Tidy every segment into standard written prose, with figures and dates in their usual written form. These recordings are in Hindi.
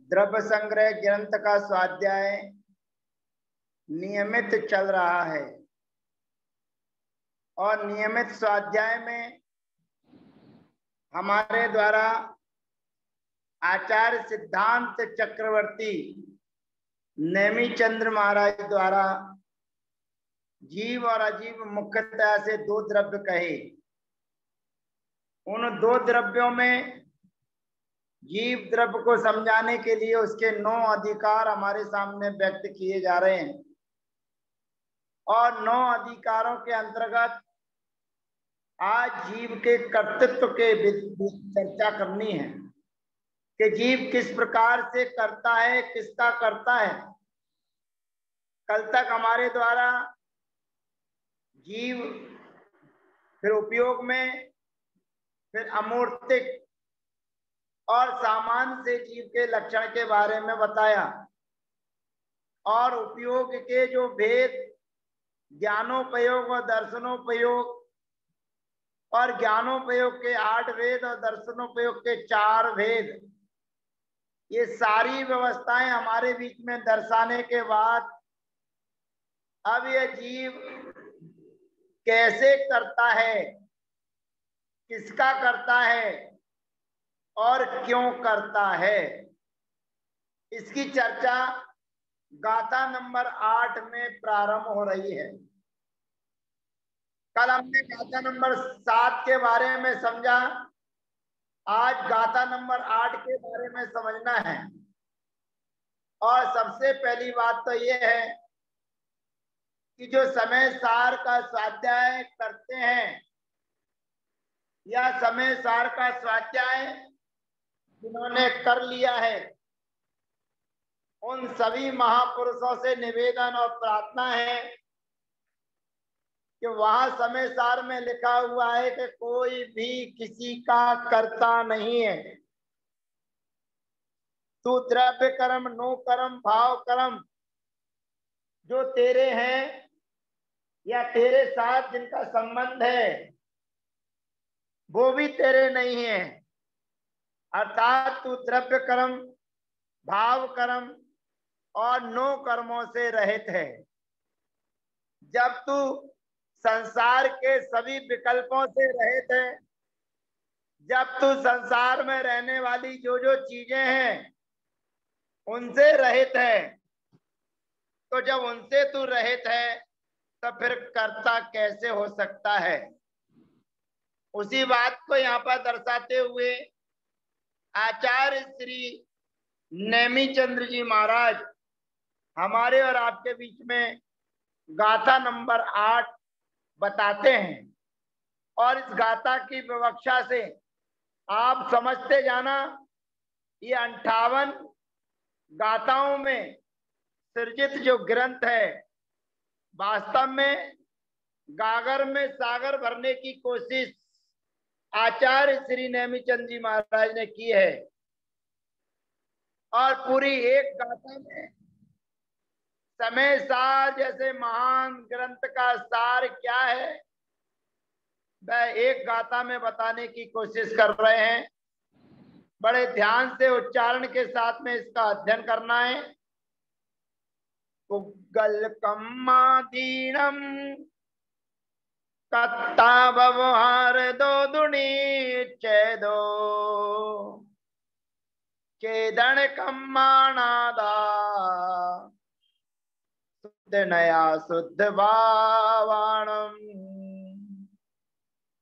द्रव्य संग्रह ग्रंथ का स्वाध्याय नियमित चल रहा है और नियमित स्वाध्याय में हमारे द्वारा आचार्य सिद्धांत चक्रवर्ती नेमिचंद्र महाराज द्वारा जीव और अजीव मुख्यतया से दो द्रव्य कहे। उन दो द्रव्यों में जीव द्रव्य को समझाने के लिए उसके 9 अधिकार हमारे सामने व्यक्त किए जा रहे हैं और 9 अधिकारों के अंतर्गत आज जीव के कर्तृत्व के चर्चा करनी है कि जीव किस प्रकार से करता है, किसका करता है। कल तक हमारे द्वारा जीव, फिर उपयोग में, फिर अमूर्तिक और सामान्य से जीव के लक्षण के बारे में बताया और उपयोग के जो भेद, ज्ञानोपयोग और दर्शनोपयोग और ज्ञानोपयोग के 8 भेद और दर्शनोपयोग के 4 भेद, ये सारी व्यवस्थाएं हमारे बीच में दर्शाने के बाद अब यह जीव कैसे करता है, किसका करता है और क्यों करता है, इसकी चर्चा गाथा नंबर 8 में प्रारंभ हो रही है। कल हमने गाथा नंबर 7 के बारे में समझा, आज गाथा नंबर 8 के बारे में समझना है। और सबसे पहली बात तो यह है कि जो समय सार का स्वाध्याय करते हैं या समय सार का स्वाध्याय जिन्होंने कर लिया है, उन सभी महापुरुषों से निवेदन और प्रार्थना है कि वहां समय सार में लिखा हुआ है कि कोई भी किसी का कर्ता नहीं है। तू द्रव्य कर्म, नो कर्म, भाव कर्म जो तेरे हैं या तेरे साथ जिनका संबंध है वो भी तेरे नहीं है। अर्थात तू द्रव्य कर्म, भाव कर्म और नो कर्मों से रहित है। जब तू संसार के सभी विकल्पों से रहित है, जब तू संसार में रहने वाली जो जो चीजें हैं उनसे रहित है, तो जब उनसे तू रहित है तो फिर कर्ता कैसे हो सकता है। उसी बात को यहाँ पर दर्शाते हुए आचार्य श्री नेमिचंद्र जी महाराज हमारे और आपके बीच में गाथा नंबर 8 बताते हैं और इस गाथा की विवक्षा से आप समझते जाना, ये 58 गाथाओं में सृजित जो ग्रंथ है वास्तव में गागर में सागर भरने की कोशिश आचार्य श्री नेमिचंद जी महाराज ने की है और पूरी एक गाथा में समय सार जैसे महान ग्रंथ का सार क्या है वह एक गाथा में बताने की कोशिश कर रहे हैं। बड़े ध्यान से उच्चारण के साथ में इसका अध्ययन करना है। उग्गल कम्मादीनम कत्ता व्यवहार दो दुनी चेदो चेदन कम्मानादा शुद्ध नया शुद्ध भावाणम।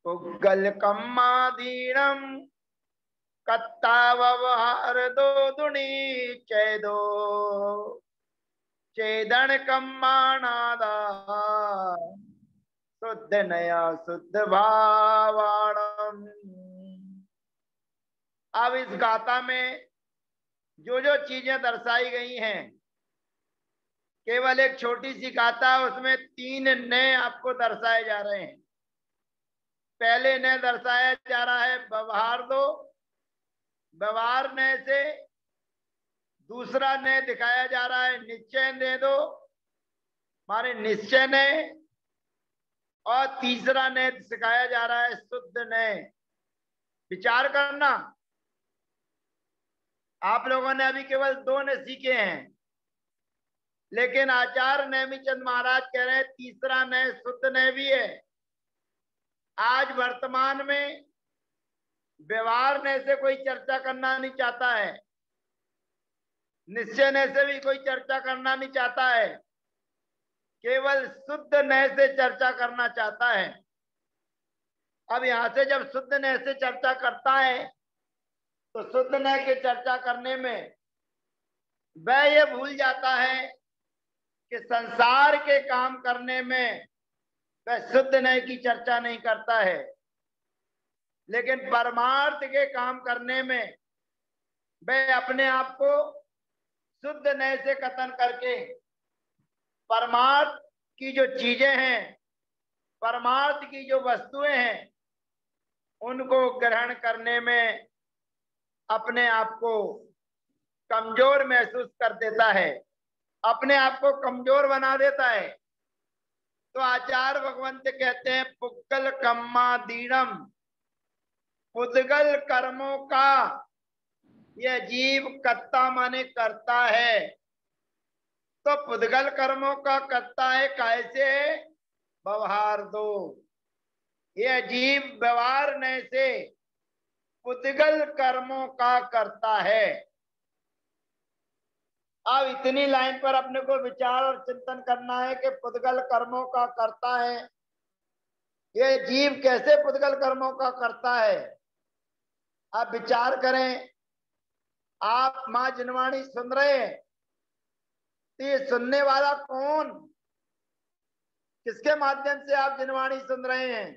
उग्गल कम्मादीनम कत्ता व्यवहार दो दुनी चेदो चेदन कम्मानादा शुद्ध नया शुद्ध भावाणम। अब इस गाथा में जो जो चीजें दर्शाई गई हैं, केवल एक छोटी सी गाथा, उसमें 3 नए आपको दर्शाए जा रहे हैं। पहले नए दर्शाया जा रहा है व्यवहार दो, व्यवहार नए से दूसरा नए दिखाया जा रहा है निश्चय दे दो, माने निश्चय नए, और तीसरा नए सिखाया जा रहा है शुद्ध नए। विचार करना, आप लोगों ने अभी केवल 2 ने सीखे हैं, लेकिन आचार्य नेमिचंद महाराज कह रहे हैं तीसरा नय शुद्ध नय भी है। आज वर्तमान में व्यवहार नय से कोई चर्चा करना नहीं चाहता है, निश्चय नय से भी कोई चर्चा करना नहीं चाहता है, केवल शुद्ध नय से चर्चा करना चाहता है। अब यहां से जब शुद्ध नय से चर्चा करता है तो शुद्ध नय की चर्चा करने में वह ये भूल जाता है कि संसार के काम करने में वह शुद्ध नय की चर्चा नहीं करता है, लेकिन परमार्थ के काम करने में वह अपने आप को शुद्ध नय से कथन करके परमार्थ की जो चीजें हैं, परमार्थ की जो वस्तुएं हैं, उनको ग्रहण करने में अपने आप को कमजोर महसूस कर देता है, अपने आप को कमजोर बना देता है। तो आचार्य भगवंत कहते हैं पुक्कल कम्मा दीनम, पुद्गल कर्मों का यह जीव कर्ता माने करता है। तो पुद्गल कर्मों का करता है, कैसे? व्यवहार दो, यह जीव व्यवहार नय से पुद्गल कर्मों का करता है। अब इतनी लाइन पर अपने को विचार और चिंतन करना है कि पुद्गल कर्मों का करता है, यह जीव कैसे पुद्गल कर्मों का करता है? आप विचार करें। आप मां जिनवाणी सुन रहे हैं तो ये सुनने वाला कौन, किसके माध्यम से आप जिनवाणी सुन रहे हैं?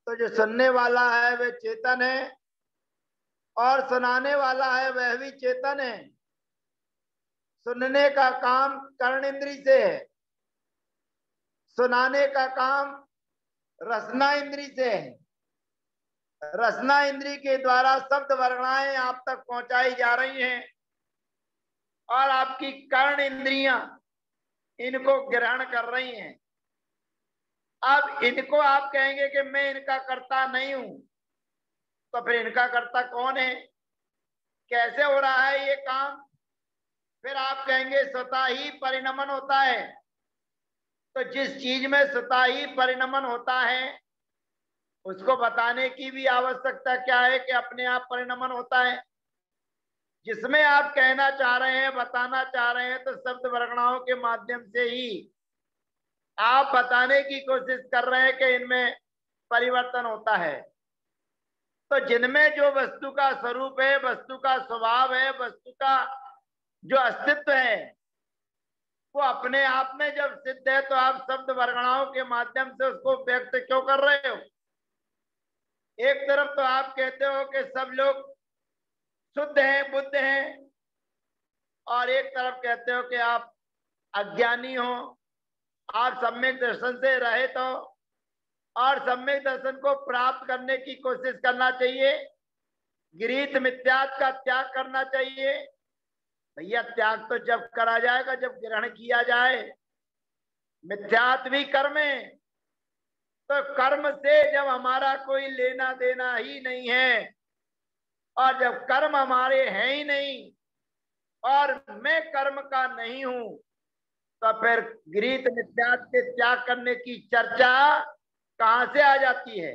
तो जो सुनने वाला है वह चेतन है और सुनाने वाला है वह भी चेतन है। सुनने का काम कर्ण इंद्री से है, सुनाने का काम रसना इंद्री से है। रसना इंद्री के द्वारा शब्द वर्णाएं आप तक पहुंचाई जा रही हैं और आपकी कर्ण इंद्रियां इनको ग्रहण कर रही हैं। अब इनको आप कहेंगे कि मैं इनका कर्ता नहीं हूं, तो फिर इनका कर्ता कौन है, कैसे हो रहा है ये काम? फिर आप कहेंगे स्वतः ही परिणमन होता है। तो जिस चीज में स्वतः ही परिणमन होता है उसको बताने की भी आवश्यकता क्या है कि अपने आप परिणमन होता है? जिसमें आप कहना चाह रहे हैं, बताना चाह रहे हैं, तो शब्द वर्गणाओं के माध्यम से ही आप बताने की कोशिश कर रहे हैं कि इनमें परिवर्तन होता है। तो जिनमें जो वस्तु का स्वरूप है, वस्तु का स्वभाव है, वस्तु का जो अस्तित्व है, वो अपने आप में जब सिद्ध है तो आप शब्द वर्गणाओं के माध्यम से उसको व्यक्त क्यों कर रहे हो? एक तरफ तो आप कहते हो कि सब लोग शुद्ध हैं, बुद्ध हैं, और एक तरफ कहते हो कि आप अज्ञानी हो, आप सम्यक दर्शन से रहित हो और सम्यक दर्शन को प्राप्त करने की कोशिश करना चाहिए, गृहीत मिथ्यात्व का त्याग करना चाहिए। भैया त्याग तो जब करा जाएगा जब ग्रहण किया जाए। मिथ्यात्व भी कर्म है, तो कर्म से जब हमारा कोई लेना देना ही नहीं है और जब कर्म हमारे हैं ही नहीं और मैं कर्म का नहीं हूं, तो फिर गृहीत मिथ्यात्व के त्याग करने की चर्चा कहां से आ जाती है?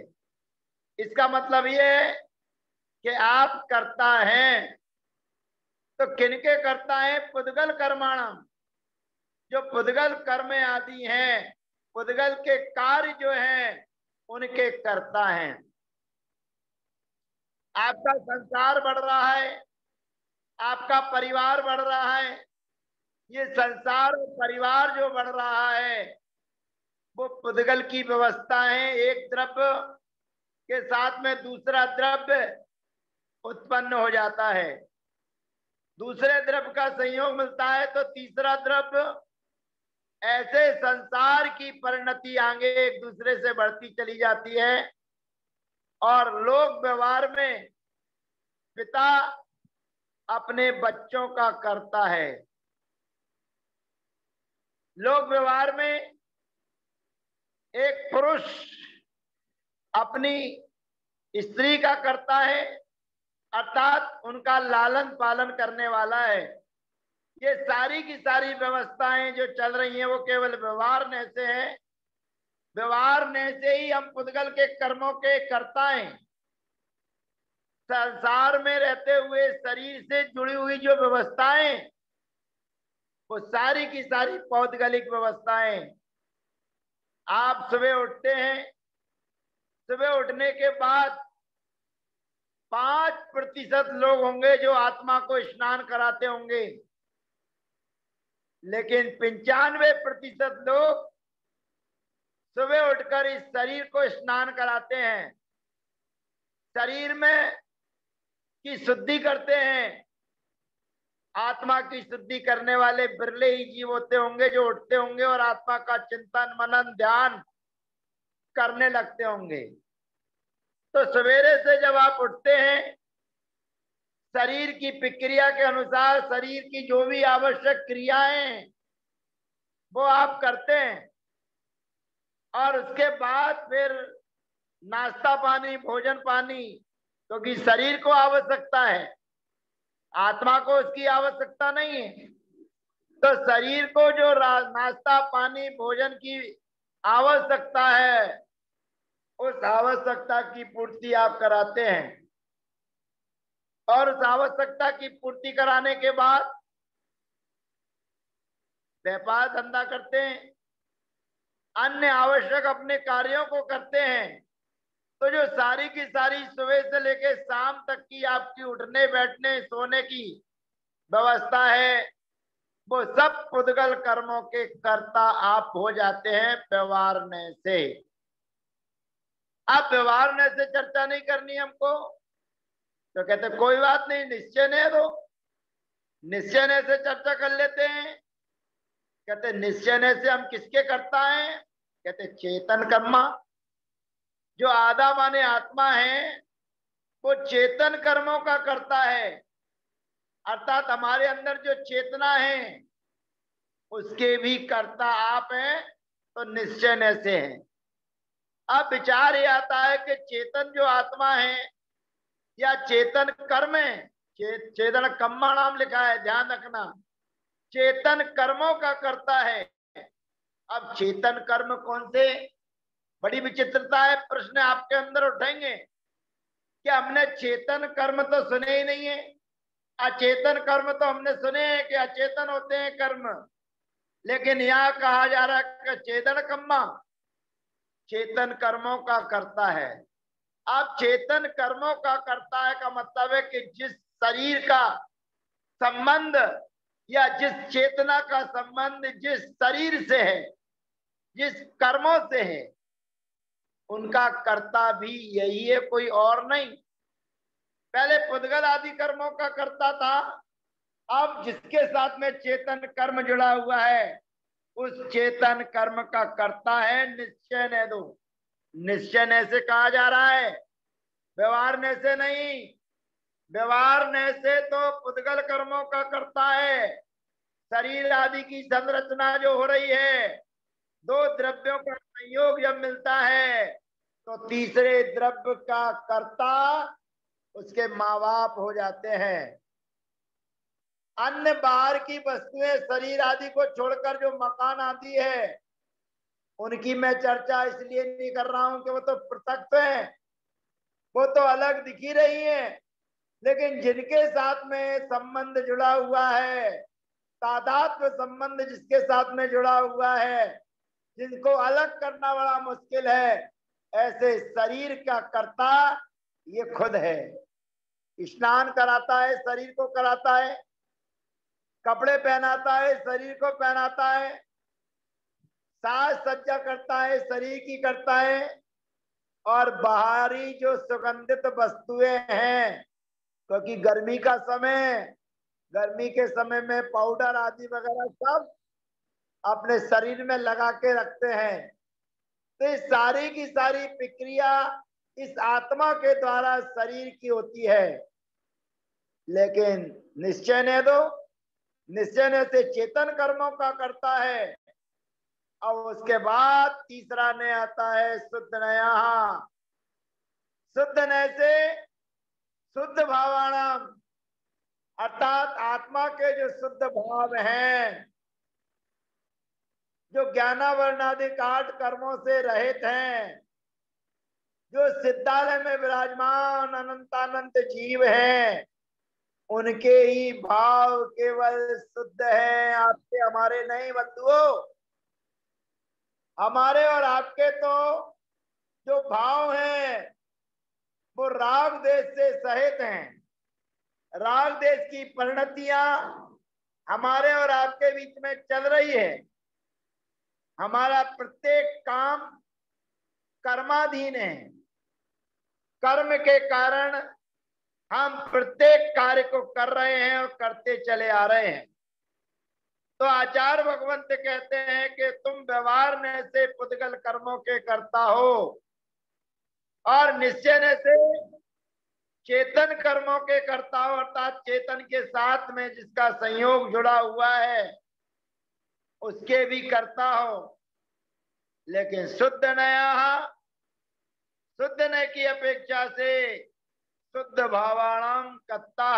इसका मतलब ये है कि आप करता हैं, तो किनके करता है? पुद्गल कर्माणम, जो पुद्गल कर्म आदि हैं, पुद्गल के कार्य जो हैं उनके करता हैं। आपका संसार बढ़ रहा है, आपका परिवार बढ़ रहा है, ये संसार और परिवार जो बढ़ रहा है वो पुद्गल की व्यवस्था है। एक द्रव्य के साथ में दूसरा द्रव्य उत्पन्न हो जाता है, दूसरे द्रव्य का संयोग मिलता है तो तीसरा द्रव्य। ऐसे संसार की परिणति आगे एक दूसरे से बढ़ती चली जाती है और लोक व्यवहार में पिता अपने बच्चों का करता है, लोक व्यवहार में एक पुरुष अपनी स्त्री का करता है, अर्थात उनका लालन पालन करने वाला है। ये सारी की सारी व्यवस्थाएं जो चल रही हैं वो केवल व्यवहारने से है। व्यवहारने से ही हम पुद्गल के कर्मों के कर्ता हैं। संसार में रहते हुए शरीर से जुड़ी हुई जो व्यवस्थाएं, वो सारी की सारी पौद्गलिक व्यवस्थाएं। आप सुबह उठते हैं, सुबह उठने के बाद 5% लोग होंगे जो आत्मा को स्नान कराते होंगे, लेकिन 95% लोग सुबह उठकर इस शरीर को स्नान कराते हैं, शरीर में की शुद्धि करते हैं। आत्मा की शुद्धि करने वाले बिरले ही जीव होते होंगे जो उठते होंगे और आत्मा का चिंतन मनन ध्यान करने लगते होंगे। तो सवेरे से जब आप उठते हैं, शरीर की प्रक्रिया के अनुसार शरीर की जो भी आवश्यक क्रियाएं वो आप करते हैं, और उसके बाद फिर नाश्ता पानी भोजन पानी, क्योंकि शरीर को आवश्यकता है, आत्मा को उसकी आवश्यकता नहीं है। तो शरीर को जो नाश्ता पानी भोजन की आवश्यकता है, उस आवश्यकता की पूर्ति आप कराते हैं, और उस आवश्यकता की पूर्ति कराने के बाद व्यापार धंधा करते हैं, अन्य आवश्यक अपने कार्यों को करते हैं। तो जो सारी की सारी सुबह से लेकर शाम तक की आपकी उठने बैठने सोने की व्यवस्था है, वो सब पुद्गल कर्मों के कर्ता आप हो जाते हैं व्यवहारने से। अब व्यवहारने से चर्चा नहीं करनी हमको, तो कहते कोई बात नहीं, निश्चय ने दो, निश्चय ने से चर्चा कर लेते हैं। कहते निश्चय से हम किसके करता है? कहते चेतन कर्मा। जो आधा माने आत्मा है वो चेतन कर्मों का करता है, अर्थात हमारे अंदर जो चेतना है उसके भी कर्ता आप हैं, तो निश्चय से है। अब विचार ये आता है कि चेतन जो आत्मा है या चेतन कर्म है, चेतन कर्मा नाम लिखा है, ध्यान रखना, चेतन कर्मों का करता है। अब चेतन कर्म कौन से? बड़ी विचित्रता है, प्रश्न आपके अंदर उठेंगे कि हमने चेतन कर्म तो सुने ही नहीं है, अचेतन कर्म तो हमने सुने हैं कि अचेतन होते हैं कर्म, लेकिन यहाँ कहा जा रहा है कि चेतन कर्मा चेतन कर्मों का करता है। अब चेतन कर्मों का करता है का मतलब है कि जिस शरीर का संबंध या जिस चेतना का संबंध जिस शरीर से है, जिस कर्मों से है, उनका कर्ता भी यही है, कोई और नहीं। पहले पुद्गल आदि कर्मों का करता था, अब जिसके साथ में चेतन कर्म जुड़ा हुआ है उस चेतन कर्म का करता है निश्चय ने दो। निश्चय ने से कहा जा रहा है, व्यवहारने से नहीं। व्यवहारने से तो पुद्गल कर्मों का करता है, शरीर आदि की संरचना जो हो रही है, दो द्रव्यों का संयोग जब मिलता है तो तीसरे द्रव्य का कर्ता उसके माँ बाप हो जाते हैं। अन्य बाहर की वस्तुएं शरीर आदि को छोड़कर जो मकान आदि है, उनकी मैं चर्चा इसलिए नहीं कर रहा हूं कि वो तो पृथक है, वो तो अलग दिख ही रही है, लेकिन जिनके साथ में संबंध जुड़ा हुआ है, तादात्म्य संबंध जिसके साथ में जुड़ा हुआ है, जिनको अलग करना बड़ा मुश्किल है, ऐसे शरीर का कर्ता ये खुद है। स्नान कराता है, शरीर को कराता है, कपड़े पहनाता है, शरीर को पहनाता है, साज सज्जा करता है, शरीर की करता है, और बाहरी जो सुगंधित वस्तुएं हैं, क्योंकि गर्मी का समय, गर्मी के समय में पाउडर आदि वगैरह सब अपने शरीर में लगा के रखते हैं। तो इस सारी की सारी प्रक्रिया इस आत्मा के द्वारा शरीर की होती है, लेकिन निश्चय ने दो, निश्चय ने से चेतन कर्मों का करता है। और उसके बाद तीसरा ने आता है शुद्ध नया। शुद्ध नय से शुद्ध भावाणाम अर्थात आत्मा के जो शुद्ध भाव हैं, जो ज्ञानावरणादि 8 कर्मों से रहित हैं, जो सिद्धालय में विराजमान अनंतानंत जीव हैं, उनके ही भाव केवल शुद्ध है, आपके हमारे नहीं बंधुओं। हमारे और आपके तो जो भाव हैं वो राग देश से सहित हैं। राग देश की परिणतियां हमारे और आपके बीच में चल रही है। हमारा प्रत्येक काम कर्माधीन है। कर्म के कारण हम प्रत्येक कार्य को कर रहे हैं और करते चले आ रहे हैं। तो आचार्य भगवंत कहते हैं कि तुम व्यवहार में से पुद्गल कर्मों के करता हो और निश्चय से चेतन कर्मों के करता हो, अर्थात चेतन के साथ में जिसका संयोग जुड़ा हुआ है उसके भी करता हो। लेकिन शुद्ध नया, शुद्ध नय की अपेक्षा से शुद्ध भावाणाम कत्ता,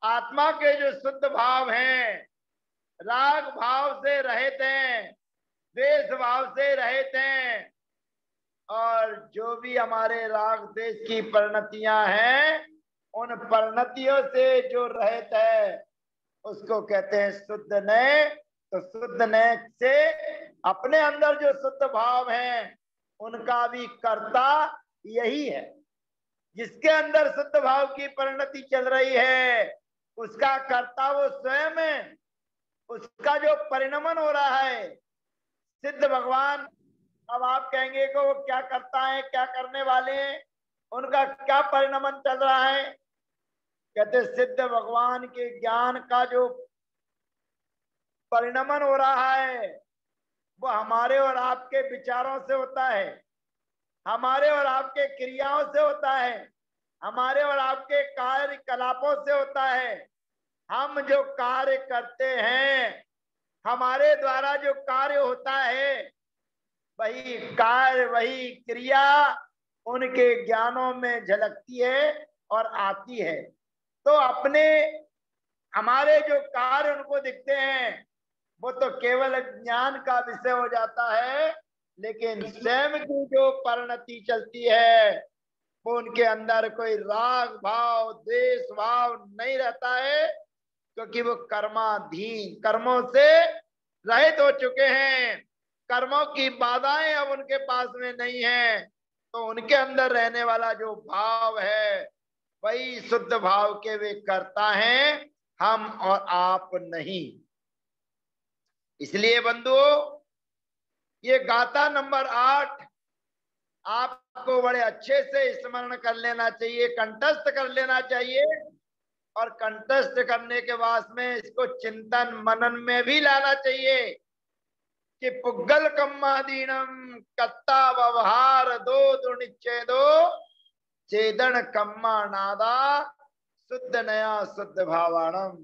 आत्मा के जो शुद्ध भाव हैं, राग भाव से रहित हैं, द्वेष भाव से रहित हैं, और जो भी हमारे राग द्वेष की परिणतियां हैं उन परिणतियों से जो रहित है उसको कहते हैं शुद्ध नय। तो शुद्ध नय से अपने अंदर जो शुद्ध भाव हैं उनका भी कर्ता यही है। जिसके अंदर शुद्ध भाव की परिणति चल रही है उसका कर्ता वो स्वयं है। उसका जो परिणमन हो रहा है, सिद्ध भगवान, अब आप कहेंगे कि वो क्या करता है, क्या करने वाले हैं, उनका क्या परिणमन चल रहा है। कहते सिद्ध भगवान के ज्ञान का जो परिणमन हो रहा है वो हमारे और आपके विचारों से होता है, हमारे और आपके क्रियाओं से होता है, हमारे और आपके कार्यकलापों से होता है। हम जो कार्य करते हैं, हमारे द्वारा जो कार्य होता है, वही कार्य वही क्रिया उनके ज्ञानों में झलकती है और आती है। तो अपने हमारे जो कार्य उनको दिखते हैं वो तो केवल ज्ञान का विषय हो जाता है, लेकिन स्वयं की जो परिणति चलती है वो उनके अंदर कोई राग भाव द्वेष भाव नहीं रहता है, क्योंकि वो कर्माधीन, कर्मों से रहित हो चुके हैं। कर्मों की बाधाएं अब उनके पास में नहीं है, तो उनके अंदर रहने वाला जो भाव है वही शुद्ध भाव के वे करता हैं, हम और आप नहीं। इसलिए बंधुओं, ये गाथा नंबर 8 आपको बड़े अच्छे से स्मरण कर लेना चाहिए, कंठस्थ कर लेना चाहिए, और कंठस्थ करने के बाद में इसको चिंतन मनन में भी लाना चाहिए कि पुग्गल कम्मादीनम कत्ता व्यवहार दो दुनिच्छे दो चेदन कम्मा नादा शुद्ध नया शुद्ध भावाणम।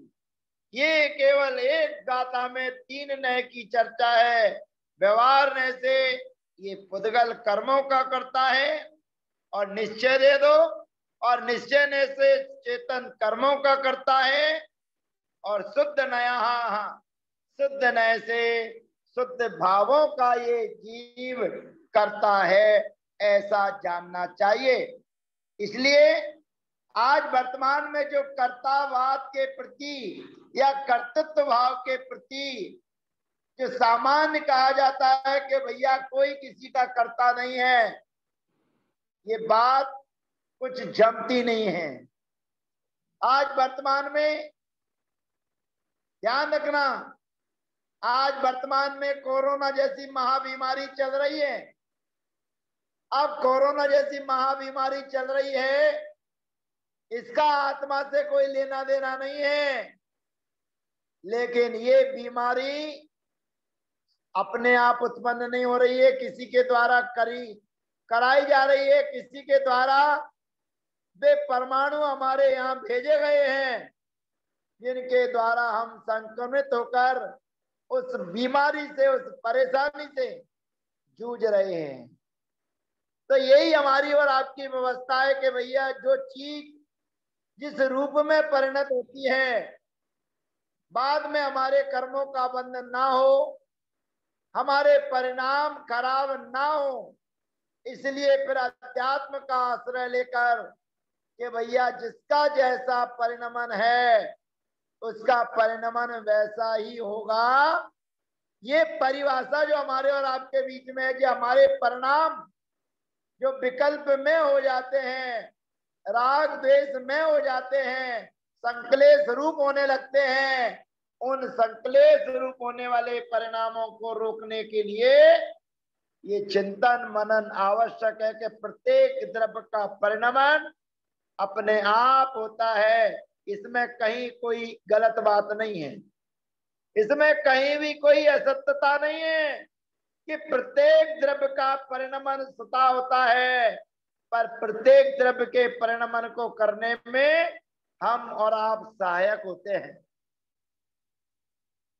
ये केवल एक गाथा में 3 नय की चर्चा है। व्यवहार नय से ये पुद्गल कर्मों का करता है और निश्चय दे दो, और निश्चय नय से चेतन कर्मों का करता है, और शुद्ध नया, शुद्ध नय से शुद्ध भावों का ये जीव करता है, ऐसा जानना चाहिए। इसलिए आज वर्तमान में जो कर्तावाद के प्रति या कर्तृत्व भाव के प्रति जो सामान्य कहा जाता है कि भैया कोई किसी का कर्ता नहीं है, ये बात कुछ जमती नहीं है। आज वर्तमान में ध्यान रखना, आज वर्तमान में कोरोना जैसी महाबीमारी चल रही है। अब कोरोना जैसी महाबीमारी चल रही है, इसका आत्मा से कोई लेना देना नहीं है, लेकिन ये बीमारी अपने आप उत्पन्न नहीं हो रही है, किसी के द्वारा कराई जा रही है। किसी के द्वारा वे परमाणु हमारे यहाँ भेजे गए हैं जिनके द्वारा हम संक्रमित होकर उस बीमारी से, उस परेशानी से जूझ रहे हैं। तो यही हमारी और आपकी व्यवस्था है कि भैया जो चीज जिस रूप में परिणत होती है, बाद में हमारे कर्मों का बंधन ना हो, हमारे परिणाम खराब ना हो, इसलिए फिर अध्यात्म का आश्रय लेकर कि भैया जिसका जैसा परिणमन है उसका परिणमन वैसा ही होगा। ये परिभाषा जो हमारे और आपके बीच में है कि हमारे परिणाम जो विकल्प में हो जाते हैं, राग द्वेष में हो जाते हैं, संकलेश रूप होने लगते हैं, उन संकलेश रूप होने वाले परिणामों को रोकने के लिए ये चिंतन मनन आवश्यक है कि प्रत्येक द्रव्य का परिणमन अपने आप होता है। इसमें कहीं कोई गलत बात नहीं है, इसमें कहीं भी कोई असत्यता नहीं है कि प्रत्येक द्रव्य का परिणमन स्वतः होता है, पर प्रत्येक द्रव्य के परिणमन को करने में हम और आप सहायक होते हैं।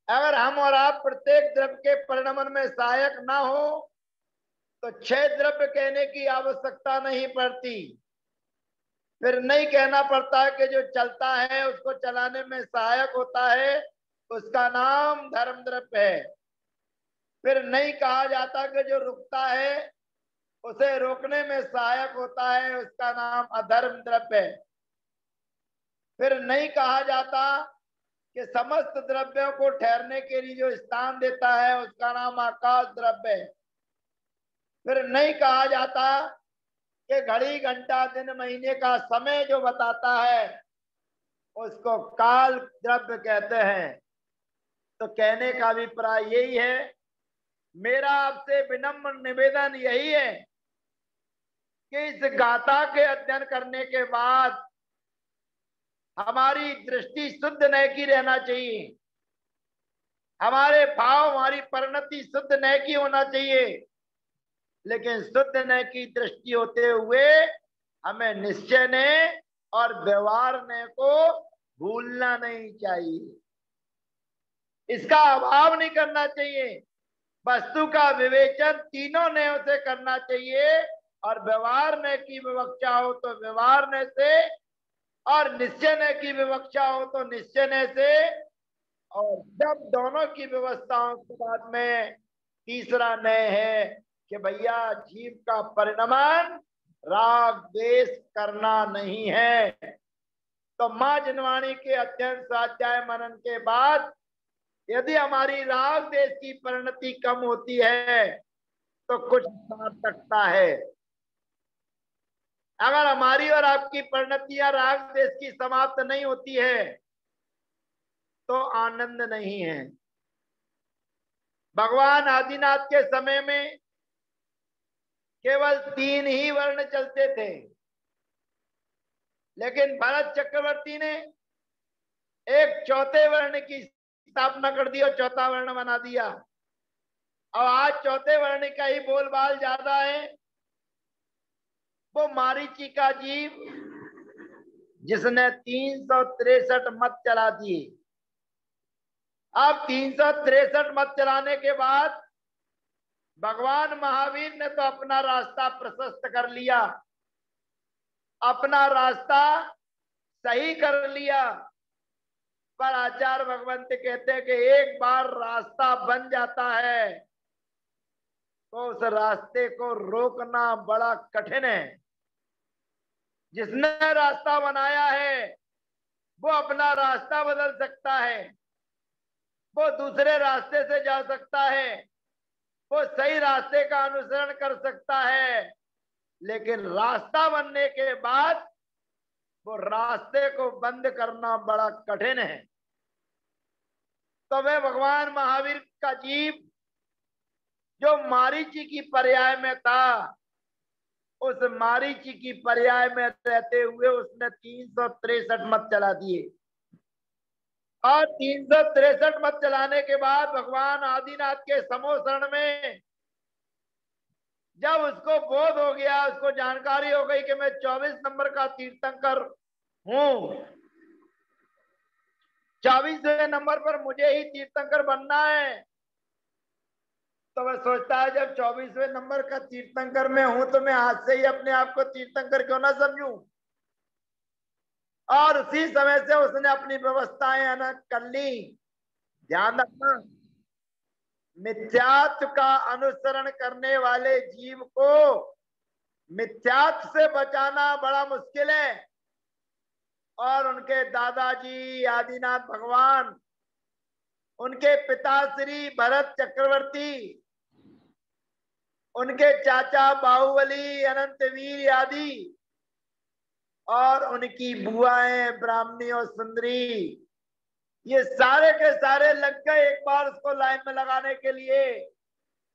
अगर हम और आप प्रत्येक द्रव्य के परिणमन में सहायक ना हो तो 6 द्रव्य कहने की आवश्यकता नहीं पड़ती। फिर नहीं कहना पड़ता है कि जो चलता है उसको चलाने में सहायक होता है, उसका नाम धर्म द्रव्य है। फिर नहीं कहा जाता कि जो रुकता है उसे रोकने में सहायक होता है, उसका नाम अधर्म द्रव्य है। फिर नहीं कहा जाता कि समस्त द्रव्यों को ठहरने के लिए जो स्थान देता है उसका नाम आकाश द्रव्य है। फिर नहीं कहा जाता कि घड़ी घंटा दिन महीने का समय जो बताता है उसको काल द्रव्य कहते हैं। तो कहने का अभिप्राय यही है, मेरा आपसे विनम्र निवेदन यही है कि इस गाथा के अध्ययन करने के बाद हमारी दृष्टि शुद्ध न की रहना चाहिए, हमारे भाव हमारी परिणति शुद्ध न की होना चाहिए, लेकिन शुद्ध न की दृष्टि होते हुए हमें निश्चय ने और व्यवहार ने को भूलना नहीं चाहिए, इसका अभाव नहीं करना चाहिए। वस्तु का विवेचन तीनों न्यायों से करना चाहिए, और व्यवहार ने की विवक्षा हो तो व्यवहार ने से, और निश्चय ने की विवक्षा हो तो निश्चय ने से, और जब दोनों की व्यवस्थाओं के बाद में तीसरा न्याय है कि भैया जीव का परिणमन राग द्वेष करना नहीं है। तो मां जिनवाणी के अध्ययन स्वाध्याय मनन के बाद यदि हमारी राग द्वेष की परिणति कम होती है तो कुछ सार्थकता है। अगर हमारी और आपकी परिणतियां राग द्वेष की समाप्त नहीं होती है तो आनंद नहीं है। भगवान आदिनाथ के समय में केवल 3 ही वर्ण चलते थे, लेकिन भरत चक्रवर्ती ने एक चौथे वर्ण की स्थापना कर दी और चौथा वर्ण बना दिया। और आज चौथे वर्ण का ही बोलबाल ज्यादा है। वो मारीची का जीव जिसने 363 मत चला दिए। अब 363 मत चलाने के बाद भगवान महावीर ने तो अपना रास्ता प्रशस्त कर लिया, अपना रास्ता सही कर लिया, पर आचार्य भगवंत कहते हैं कि एक बार रास्ता बन जाता है तो उस रास्ते को रोकना बड़ा कठिन है। जिसने रास्ता बनाया है वो अपना रास्ता बदल सकता है, वो दूसरे रास्ते से जा सकता है, वो सही रास्ते का अनुसरण कर सकता है, लेकिन रास्ता बनने के बाद वो रास्ते को बंद करना बड़ा कठिन है। तो वह भगवान महावीर का जीव जो मारीची की पर्याय में था, उस मारीची की पर्याय में रहते हुए उसने 363 मत चला दिए। और 363 मत चलाने के बाद भगवान आदिनाथ के समोसरण में जब उसको बोध हो गया, उसको जानकारी हो गई कि मैं 24 नंबर का तीर्थंकर हूं, 24वें नंबर पर मुझे ही तीर्थंकर बनना है, तो वह सोचता है जब 24वें नंबर का तीर्थंकर में हूं तो मैं आज से ही अपने आप को तीर्थंकर क्यों ना समझूं। और उसी समय से उसने अपनी व्यवस्थाएं अलग कर ली। ध्यान रखना, मिथ्यात्व का अनुसरण करने वाले जीव को मिथ्यात्व से बचाना बड़ा मुश्किल है। और उनके दादाजी आदिनाथ भगवान, उनके पिता श्री भरत चक्रवर्ती, उनके चाचा बाहुबली, अनंतवीर आदि, और उनकी बुआएं ब्राह्मणी और सुंदरी, ये सारे के सारे लग गए एक बार उसको लाइन में लगाने के लिए,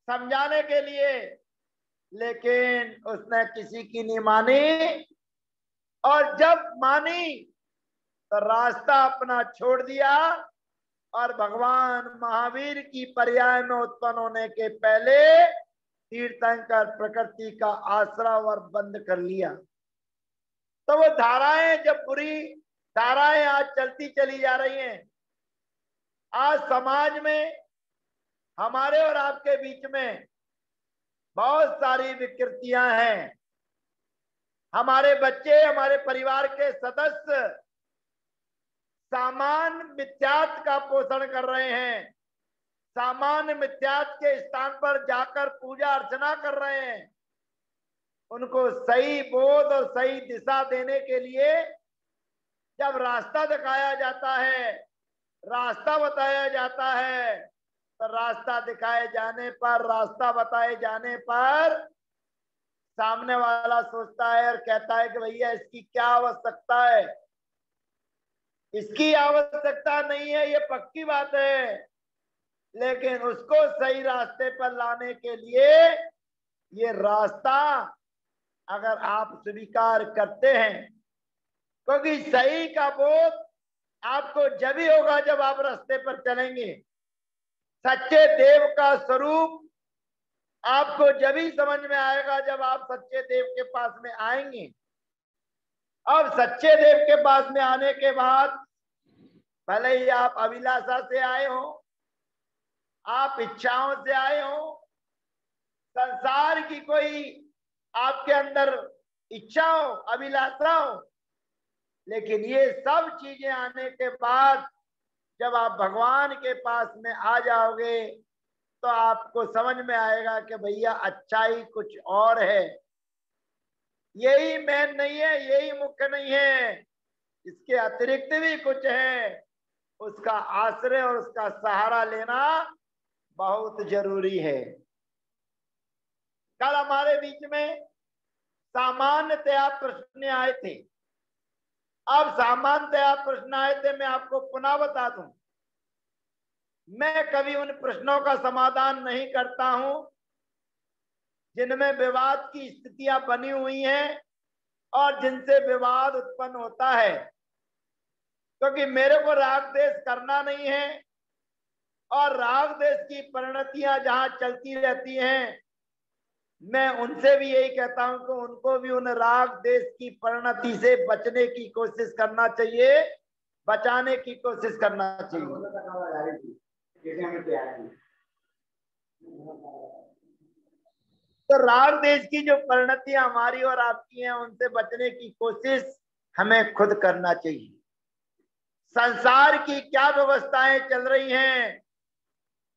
समझाने के लिए, लेकिन उसने किसी की नहीं मानी। और जब मानी तो रास्ता अपना छोड़ दिया और भगवान महावीर की पर्याय में उत्पन्न होने के पहले तीर्थंकर प्रकृति का आश्रय और बंद कर लिया। तो वो धाराएं, जब बुरी धाराएं आज चलती चली जा रही हैं, आज समाज में हमारे और आपके बीच में बहुत सारी विकृतियां हैं। हमारे बच्चे, हमारे परिवार के सदस्य सामान्य मिथ्यात्व का पोषण कर रहे हैं, सामान्य मिथ्यात्व के स्थान पर जाकर पूजा अर्चना कर रहे हैं। उनको सही बोध और सही दिशा देने के लिए जब रास्ता दिखाया जाता है, रास्ता बताया जाता है, तो रास्ता दिखाए जाने पर, रास्ता बताए जाने पर सामने वाला सोचता है और कहता है कि भैया इसकी क्या आवश्यकता है। इसकी आवश्यकता नहीं है, ये पक्की बात है, लेकिन उसको सही रास्ते पर लाने के लिए ये रास्ता अगर आप स्वीकार करते हैं, क्योंकि सही का बोध आपको जब ही होगा जब आप रास्ते पर चलेंगे। सच्चे देव का स्वरूप आपको जब ही समझ में आएगा जब आप सच्चे देव के पास में आएंगे। अब सच्चे देव के पास में आने के बाद भले ही आप अभिलाषा से आए हो, आप इच्छाओं से आए हो, संसार की कोई आपके अंदर इच्छा हो, अभिलाषा हो, लेकिन ये सब चीजें आने के बाद जब आप भगवान के पास में आ जाओगे तो आपको समझ में आएगा कि भैया अच्छाई कुछ और है, यही मेन नहीं है, यही मुख्य नहीं है, इसके अतिरिक्त भी कुछ है। उसका आश्रय और उसका सहारा लेना बहुत जरूरी है। कल हमारे बीच में सामान्यतया प्रश्न आए थे। अब सामान्यतया प्रश्न आए थे, मैं आपको पुनः बता दूं, मैं कभी उन प्रश्नों का समाधान नहीं करता हूं जिनमें विवाद की स्थितियां बनी हुई हैं और जिनसे विवाद उत्पन्न होता है, क्योंकि मेरे को राग द्वेष करना नहीं है। और राग द्वेष की परिणतियां जहां चलती रहती हैं, मैं उनसे भी यही कहता हूं कि उनको भी उन राग द्वेष की परिणति से बचने की कोशिश करना चाहिए, बचाने की कोशिश करना चाहिए। तो राग द्वेष की जो परिणतियां हमारी और आपकी हैं, उनसे बचने की कोशिश हमें खुद करना चाहिए। संसार की क्या व्यवस्थाएं चल रही हैं,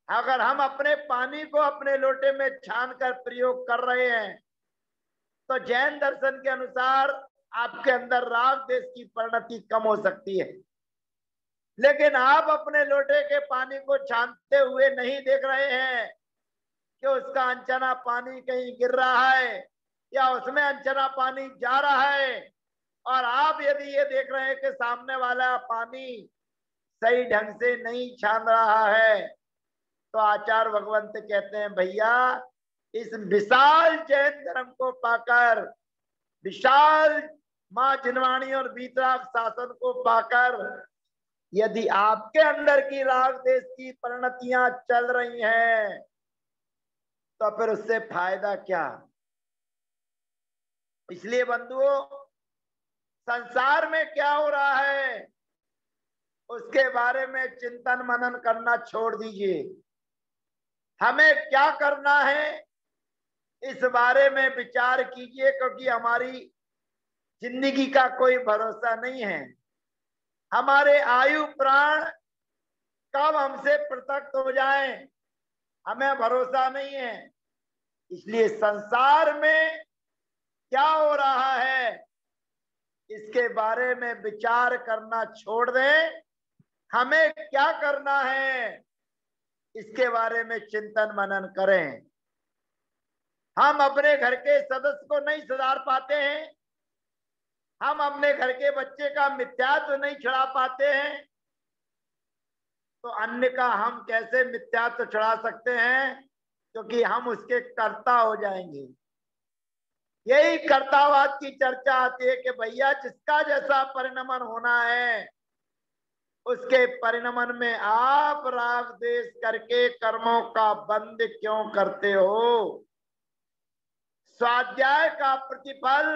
अगर हम अपने पानी को अपने लोटे में छान कर प्रयोग कर रहे हैं तो जैन दर्शन के अनुसार आपके अंदर राग द्वेष की परिणति कम हो सकती है। लेकिन आप अपने लोटे के पानी को छानते हुए नहीं देख रहे हैं कि उसका अनचना पानी कहीं गिर रहा है या उसमें अनचना पानी जा रहा है, और आप यदि ये देख रहे हैं कि सामने वाला पानी सही ढंग से नहीं छान रहा है, तो आचार्य भगवंत कहते हैं भैया इस विशाल जैन धर्म को पाकर, विशाल मां जिनवाणी और वीतराग शासन को पाकर यदि आपके अंदर की राग द्वेष की परिणतियां चल रही हैं तो फिर उससे फायदा क्या। इसलिए बंधुओं, संसार में क्या हो रहा है उसके बारे में चिंतन मनन करना छोड़ दीजिए। हमें क्या करना है इस बारे में विचार कीजिए, क्योंकि हमारी जिंदगी का कोई भरोसा नहीं है। हमारे आयु प्राण कब हमसे पृथक हो जाए हमें भरोसा नहीं है। इसलिए संसार में क्या हो रहा है इसके बारे में विचार करना छोड़ दें। हमें क्या करना है इसके बारे में चिंतन मनन करें। हम अपने घर के सदस्य को नहीं सुधार पाते हैं, हम अपने घर के बच्चे का मिथ्यात्व नहीं छुड़ा पाते हैं, तो अन्य का हम कैसे मिथ्यात्व छुड़ा सकते हैं, क्योंकि हम उसके कर्ता हो जाएंगे। यही कर्तावाद की चर्चा आती है कि भैया जिसका जैसा परिणमन होना है उसके परिणमन में आप राग द्वेष करके कर्मों का बंध क्यों करते हो। स्वाध्याय का प्रतिफल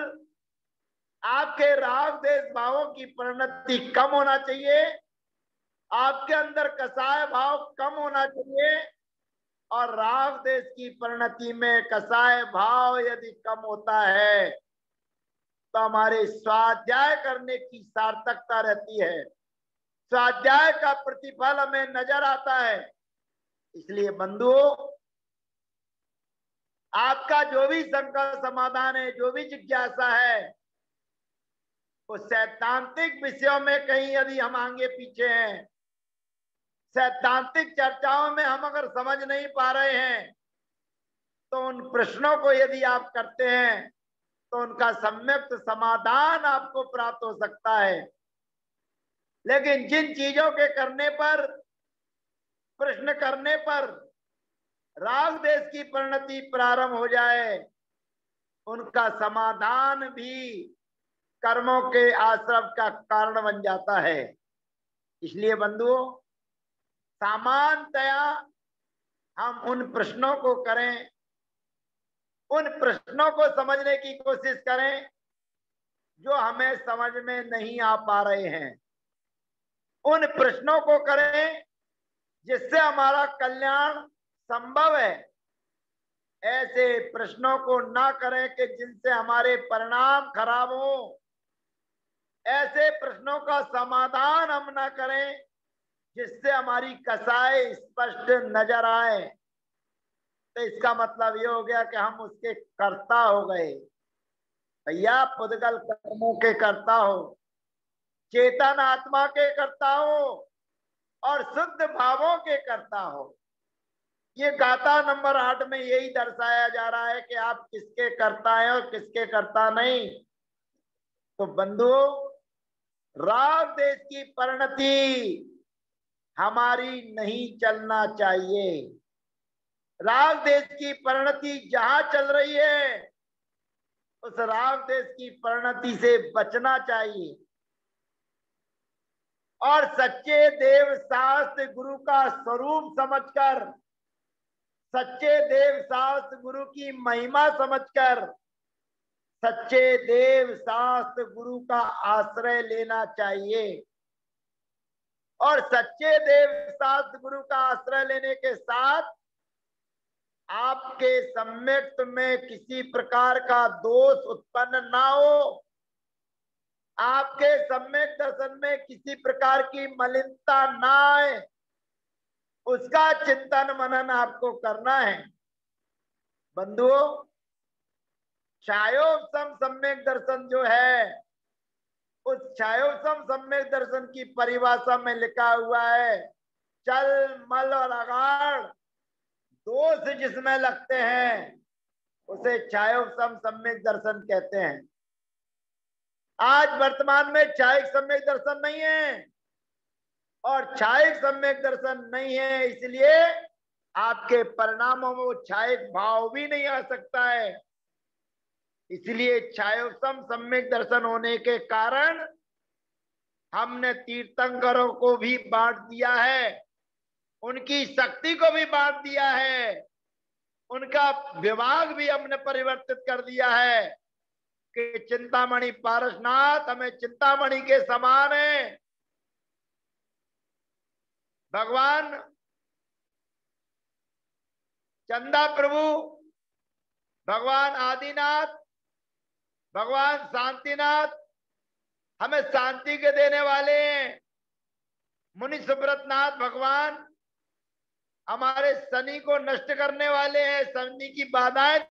आपके राग द्वेष भावों की परिणति कम होना चाहिए, आपके अंदर कसाय भाव कम होना चाहिए, और राग द्वेष की परिणति में कसाय भाव यदि कम होता है तो हमारे स्वाध्याय करने की सार्थकता रहती है, स्वाध्याय का प्रतिफल हमें नजर आता है। इसलिए बंधुओं, आपका जो भी शंका समाधान है, जो भी जिज्ञासा है, वो सैद्धांतिक विषयों में कहीं यदि हम आगे पीछे हैं, सैद्धांतिक चर्चाओं में हम अगर समझ नहीं पा रहे हैं, तो उन प्रश्नों को यदि आप करते हैं तो उनका सम्यक समाधान आपको प्राप्त हो सकता है। लेकिन जिन चीजों के करने पर, प्रश्न करने पर राग द्वेष की परिणति प्रारंभ हो जाए, उनका समाधान भी कर्मों के आश्रम का कारण बन जाता है। इसलिए बंधुओं, सामान्यतया हम उन प्रश्नों को करें, उन प्रश्नों को समझने की कोशिश करें जो हमें समझ में नहीं आ पा रहे हैं। उन प्रश्नों को करें जिससे हमारा कल्याण संभव है। ऐसे प्रश्नों को ना करें कि जिनसे हमारे परिणाम खराब हो। ऐसे प्रश्नों का समाधान हम ना करें जिससे हमारी कसाई स्पष्ट नजर आए। तो इसका मतलब ये हो गया कि हम उसके कर्ता हो गए। भैया पुद्गल कर्मों के कर्ता हो, चेतन आत्मा के कर्ता हो और शुद्ध भावों के कर्ता हो। ये गाथा नंबर 8 में यही दर्शाया जा रहा है कि आप किसके कर्ता हैं और किसके कर्ता नहीं। तो बंधुओं, राग द्वेष की परिणति हमारी नहीं चलना चाहिए। राग द्वेष की परिणति जहां चल रही है उस राग द्वेष की परिणति से बचना चाहिए और सच्चे देव शास्त्र गुरु का स्वरूप समझकर, सच्चे देव शास्त्र गुरु की महिमा समझकर, सच्चे देव शास्त्र गुरु का आश्रय लेना चाहिए। और सच्चे देव शास्त्र गुरु का आश्रय लेने के साथ आपके सम्यक में किसी प्रकार का दोष उत्पन्न ना हो, आपके सम्यक दर्शन में किसी प्रकार की मलिनता ना आए, उसका चिंतन मनन आपको करना है। बंधुओं, छायोपम सम्यक दर्शन जो है, उस छायोपम सम्यक दर्शन की परिभाषा में लिखा हुआ है, चल मल और अगाड़ दोष जिसमें लगते हैं उसे छायोपम सम्यक दर्शन कहते हैं। आज वर्तमान में छायिक सम्यक दर्शन नहीं है, और छायिक सम्यक दर्शन नहीं है, इसलिए आपके परिणामों में वो छायिक भाव भी नहीं आ सकता है। इसलिए छायोपम सम्यक दर्शन होने के कारण हमने तीर्थंकरों को भी बांट दिया है, उनकी शक्ति को भी बांट दिया है, उनका विभाग भी हमने परिवर्तित कर दिया है कि चिंतामणि पारसनाथ हमें चिंतामणि के समान है। भगवान चंदा प्रभु, भगवान आदिनाथ, भगवान शांतिनाथ हमें शांति के देने वाले हैं। मुनि सुब्रतनाथ भगवान हमारे शनि को नष्ट करने वाले हैं, शनि की बाधाएं